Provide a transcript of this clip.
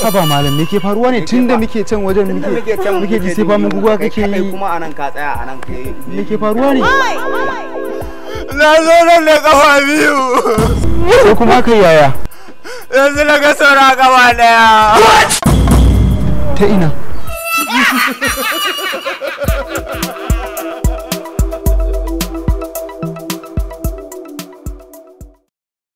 Haba malam me ke faruwa ne tunda muke can wajen muke ji sai ba mu guguwa kake yi kuma anan ka tsaya anan kai me ke faruwa ne? Na zo nan da kafa biyu. Ko kuma kai yaya? Yanzu na ga saura gaba daya. Ta ina?